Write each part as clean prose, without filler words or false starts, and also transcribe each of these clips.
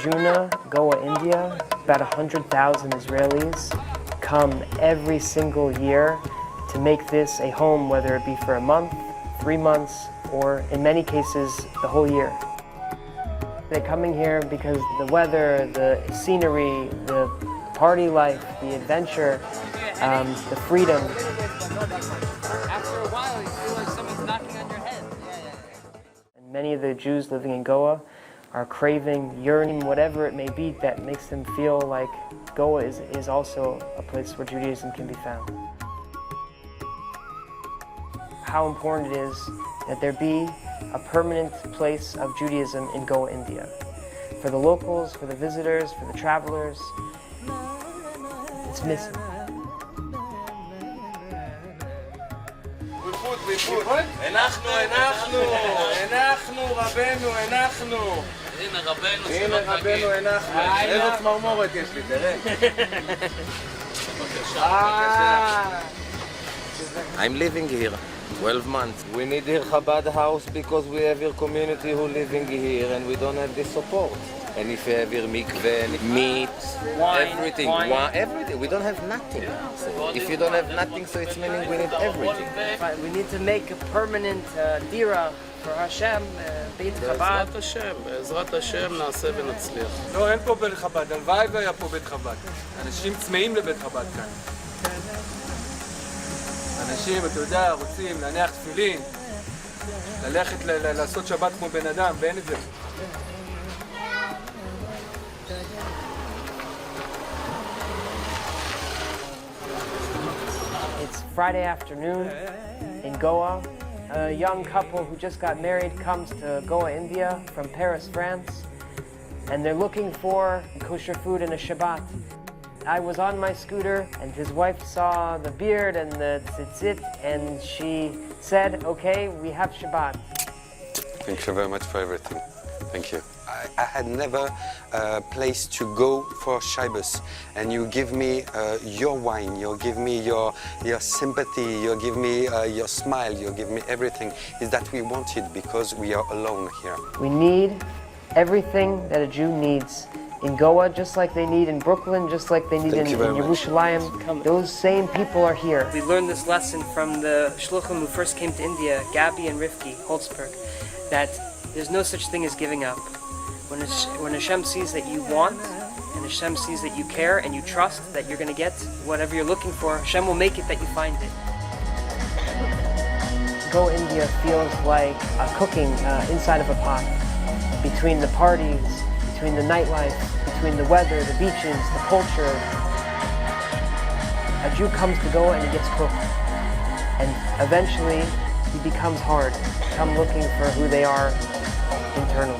Juna, Goa, India, about 100,000 Israelis come every single year to make this a home, whether it be for a month, 3 months, or in many cases, the whole year. They're coming here because the weather, the scenery, the party life, the adventure, the freedom. After a while, you feel like someone's knocking on your head. And many of the Jews living in Goa are craving, yearning, whatever it may be that makes them feel like Goa is also a place where Judaism can be found. How important it is that there be a permanent place of Judaism in Goa, India. For the locals, for the visitors, for the travelers, it's missing. We put. הנחנו, רבנו, הנחנו. הנה רבנו, הנחנו. איזה צמרמורת יש לי, תראה. I'm living here 12 months. We need here Chabad house because we have here community who living here and we don't have this support. And if you have here mikveh, meat, Wine, everything, everything. We don't have nothing. So if you don't have nothing, so it's meaning we need everything. We need to make a permanent dira for Hashem, Beit Chabad. בעזרת השם נעשה ונצליח. לא, אין פה בית חב"ד, הלוואי והיה פה בית חב"ד. אנשים צמאים לבית חב"ד כאן. אנשים, אתה יודע, רוצים להניח תפילין, ללכת לעשות שבת כמו בן אדם, ואין את זה. It's Friday afternoon in Goa. A young couple who just got married comes to Goa, India from Paris, France, and they're looking for kosher food and a Shabbat. I was on my scooter and his wife saw the beard and the tzitzit and she said, okay, we have Shabbat. Thank you very much for everything. Thank you. I had never a place to go for Shabbos, and you give me your wine, you give me your sympathy, you give me your smile, you give me everything. Is that we want it because we are alone here. We need everything that a Jew needs in Goa, just like they need in Brooklyn, just like they need in Yerushalayim. Those same people are here. We learned this lesson from the Shluchim who first came to India, Gabi and Rivki Holzberg, that there's no such thing as giving up. When Hashem sees that you want, and Hashem sees that you care, and you trust that you're going to get whatever you're looking for, Hashem will make it that you find it. Go India feels like cooking inside of a pot. Between the parties, between the nightlife, between the weather, the beaches, the culture. A Jew comes to Goa and he gets cooked. And eventually he becomes hard, come looking for who they are internally.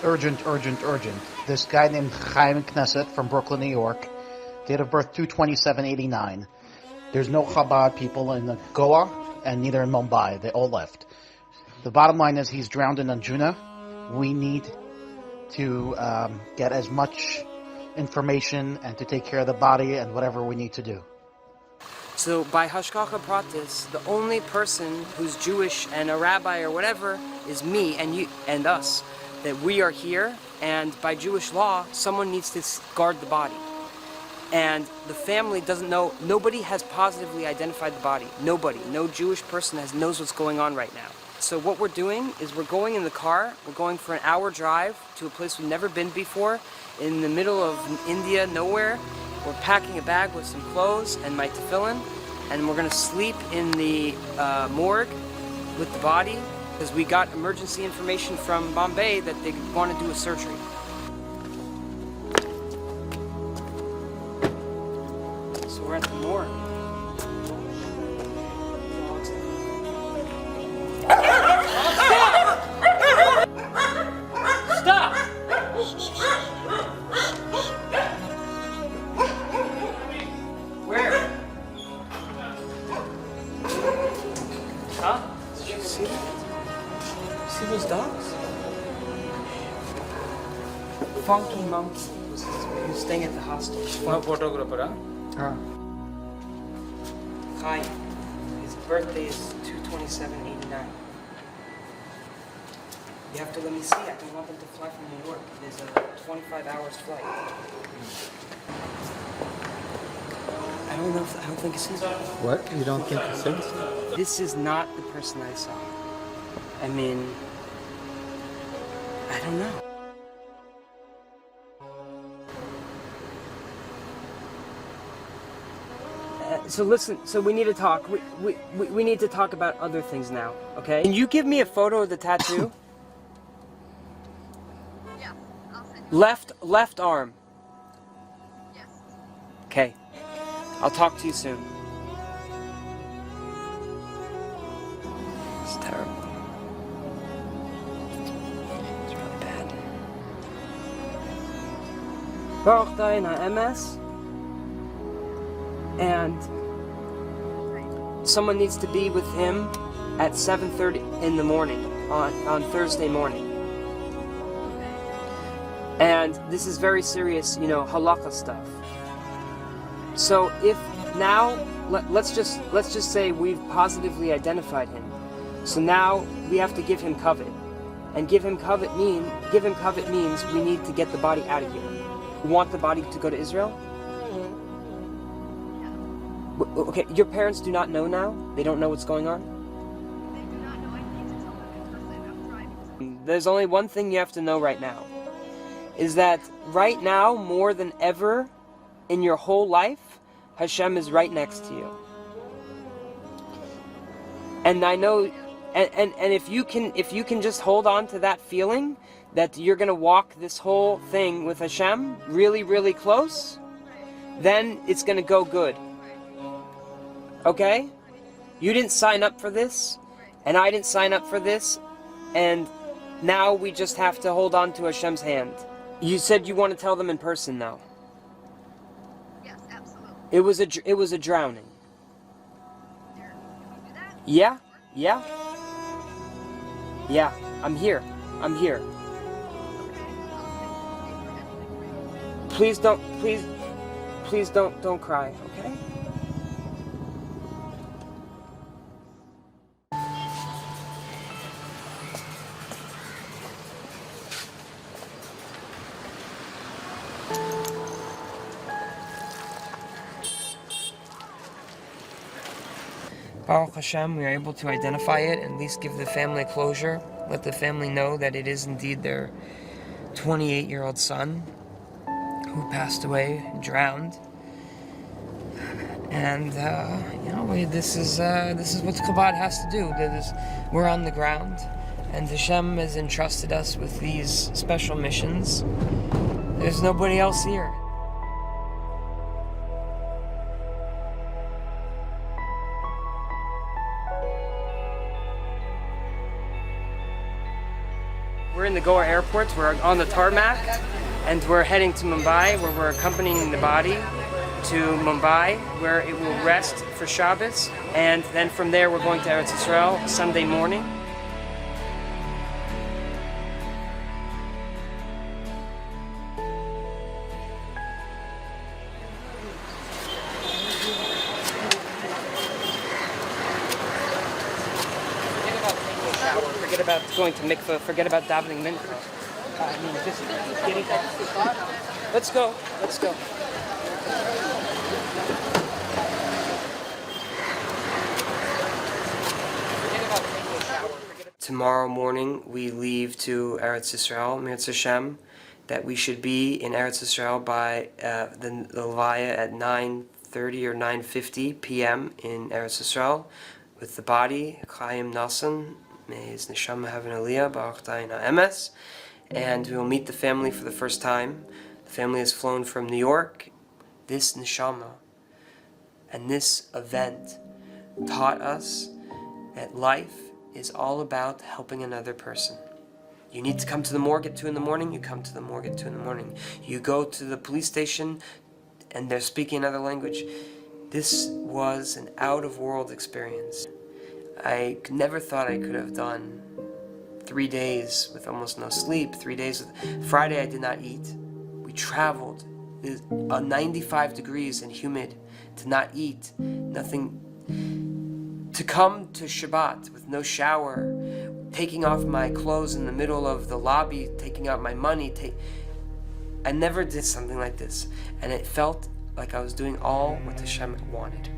Urgent, urgent, urgent. This guy named Chaim from Brooklyn, New York, date of birth 2/27/89. There's no Chabad people in Goa and neither in Mumbai. They all left. The bottom line is he's drowned in Anjuna. We need to get as much information and to take care of the body and whatever we need to do. So by Hashgacha Pratis, the only person who's Jewish and a rabbi or whatever is me and you and us. That we are here, and by Jewish law, someone needs to guard the body. And the family doesn't know, nobody has positively identified the body. Nobody, no Jewish person knows what's going on right now. So what we're doing is we're going in the car, we're going for an hour drive to a place we've never been before, in the middle of India, nowhere. We're packing a bag with some clothes and my tefillin, and we're gonna sleep in the morgue with the body, because we got emergency information from Bombay that they want to do a surgery. So we're at the morgue. Stop! Where? Huh? Did you see that? See those dogs? funky monkey who's staying at the hostel. Photographer, huh? Chaim. His birthday is 2/27/89. You have to let me see. I don't want them to fly from New York. There's a 25 hours flight. I don't think it's him. What? You don't think it's him? This is not the person I saw. I mean, I don't know. So listen, so we need to talk. We need to talk about other things now, okay? Can you give me a photo of the tattoo? Yeah, I'll send you. Left arm. Yes. Okay. I'll talk to you soon. It's terrible. It's really bad. Baruch Dayan HaEmes. And someone needs to be with him at 7:30 in the morning on Thursday morning. And this is very serious, you know, halakha stuff. So if now let's just say we've positively identified him. So now we have to give him covet. And give him covet means we need to get the body out of here. We want the body to go to Israel? Okay, your parents do not know now? They don't know what's going on? They do not know. I need to tell them in person. I'm driving. There's only one thing you have to know right now. Is that right now, more than ever in your whole life, Hashem is right next to you. And I know, and if you can just hold on to that feeling that you're gonna walk this whole thing with Hashem really, really close, then it's gonna go good. Okay? You didn't sign up for this, and I didn't sign up for this, and now we just have to hold on to Hashem's hand. You said you want to tell them in person now. Yes, absolutely. It was a drowning. Can we do that? Yeah? Yeah? Yeah, I'm here. I'm here. Please don't cry, okay? Baruch Hashem, we are able to identify it and at least give the family closure. Let the family know that it is indeed their 28-year-old son who passed away, drowned. And you know, this is what Chabad has to do. We're on the ground, and Hashem has entrusted us with these special missions. There's nobody else here. We're in the Goa airport, we're on the tarmac, and we're heading to Mumbai, where we're accompanying the body to Mumbai, where it will rest for Shabbos, and then from there we're going to Eretz Yisrael Sunday morning. Forget about going to mikveh, forget about davening mincha. I mean, just getting back. Let's go. Tomorrow morning we leave to Eretz Yisrael, Mirz Hashem, that we should be in Eretz Yisrael by the Levaya at 9:30 or 9:50 p.m. in Eretz Yisrael with the body, Chaim Nasan. May his neshama have an aliyah, Baruch Dayan HaEmes, and we will meet the family for the first time. The family has flown from New York. This neshama and this event taught us that life is all about helping another person. You need to come to the morgue at 2 in the morning, you come to the morgue at 2 in the morning. You go to the police station and they're speaking another language. This was an out-of-world experience. I never thought I could have done 3 days with almost no sleep, 3 days. Friday I did not eat. We traveled 95 degrees and humid, to not eat, nothing, to come to Shabbat with no shower, taking off my clothes in the middle of the lobby, taking out my money. I never did something like this, and it felt like I was doing all what Hashem wanted.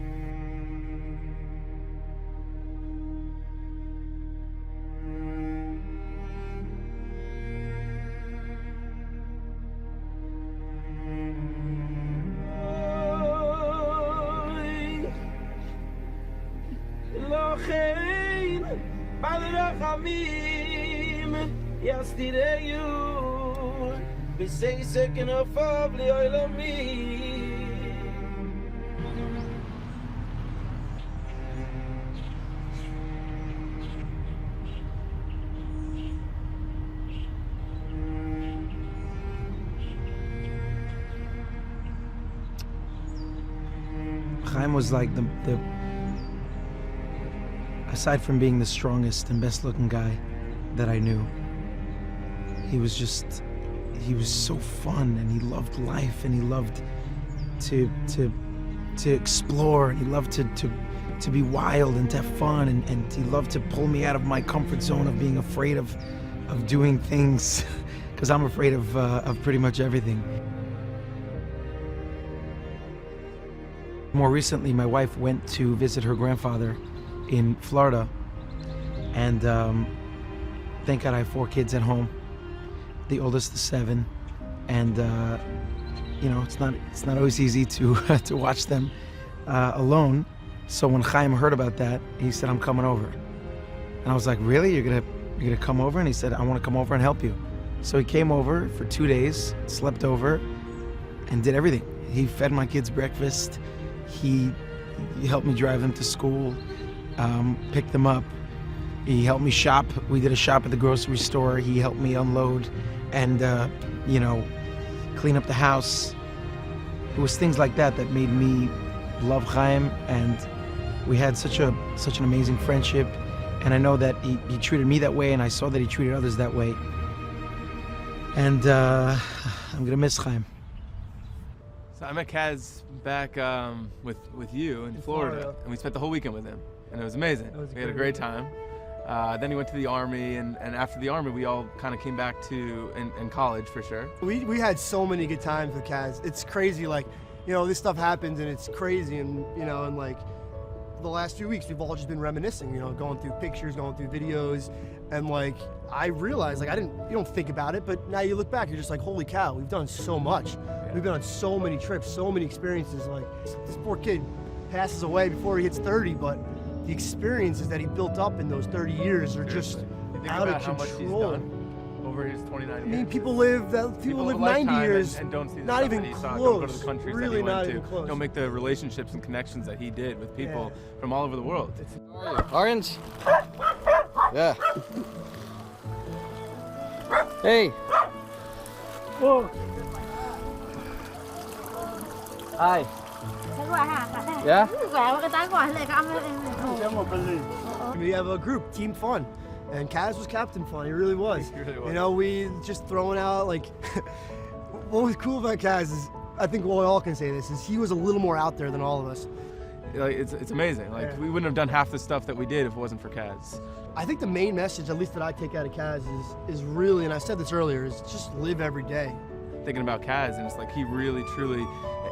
Chaim was like the aside from being the strongest and best looking guy that I knew, he was so fun, and he loved life, and he loved to explore, and he loved to be wild and to have fun, and he loved to pull me out of my comfort zone of being afraid of doing things, because I'm afraid of pretty much everything. More recently, my wife went to visit her grandfather in Florida, and thank God I have 4 kids at home. The oldest is 7, and you know, it's not always easy to to watch them alone. So when Chaim heard about that, he said, "I'm coming over," and I was like, "Really? You're gonna come over?" And he said, "I want to come over and help you." So he came over for 2 days, slept over, and did everything. He fed my kids breakfast. He helped me drive them to school, pick them up. He helped me shop. We did a shop at the grocery store. He helped me unload and, you know, clean up the house. It was things like that that made me love Chaim, and we had such an amazing friendship. And I know that he treated me that way, and I saw that he treated others that way. And I'm gonna miss Chaim. So I met Kaz back with you in Florida, and we spent the whole weekend with him, and it was amazing. We had a great time. Then he went to the Army, and after the Army, we all kind of came back to in college for sure. We had so many good times with Kaz. It's crazy, like, you know, this stuff happens and it's crazy, and you know, and like the last few weeks we've all just been reminiscing, you know, going through pictures, going through videos, and like I realized, like, you don't think about it, but now you look back, you're just like, holy cow, we've done so much. Yeah. We've been on so many trips, so many experiences. Like, this poor kid passes away before he hits 30, but the experiences that he built up in those 30 years are just out of control. How much he's done over his 29 years. I mean, people live 90 years and don't see the not stuff even that he close. saw. Don't go to the countries really that he not went even to. close. Don't make the relationships and connections that he did with people from all over the world. Orange? Yeah. Hey. Whoa. Hi. Yeah? We have a group, Team Fun, and Kaz was Captain Fun. He really was. He really was. You know, we just throwing out, like, what was cool about Kaz is, I think we all can say this, is he was a little more out there than all of us. Like, it's amazing. Like, we wouldn't have done half the stuff that we did if it wasn't for Kaz. I think the main message, at least that I take out of Kaz, is really, and I said this earlier, is just live every day. Thinking about Kaz, and it's like he really, truly,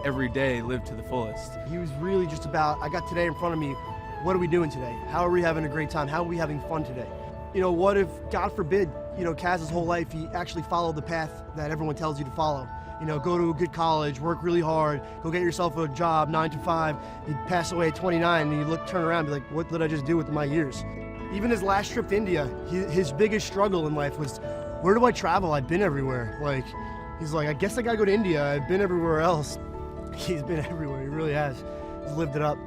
every day lived to the fullest. He was really just about, I got today in front of me, what are we doing today? How are we having a great time? How are we having fun today? You know, what if, God forbid, you know, Kaz's whole life, he actually followed the path that everyone tells you to follow. You know, go to a good college, work really hard, go get yourself a job, 9 to 5. He'd pass away at 29, and you turn around and be like, what did I just do with my years? Even his last trip to India, his biggest struggle in life was, where do I travel? I've been everywhere. Like, he's like, I guess I gotta go to India. I've been everywhere else. He's been everywhere, he really has. He's lived it up.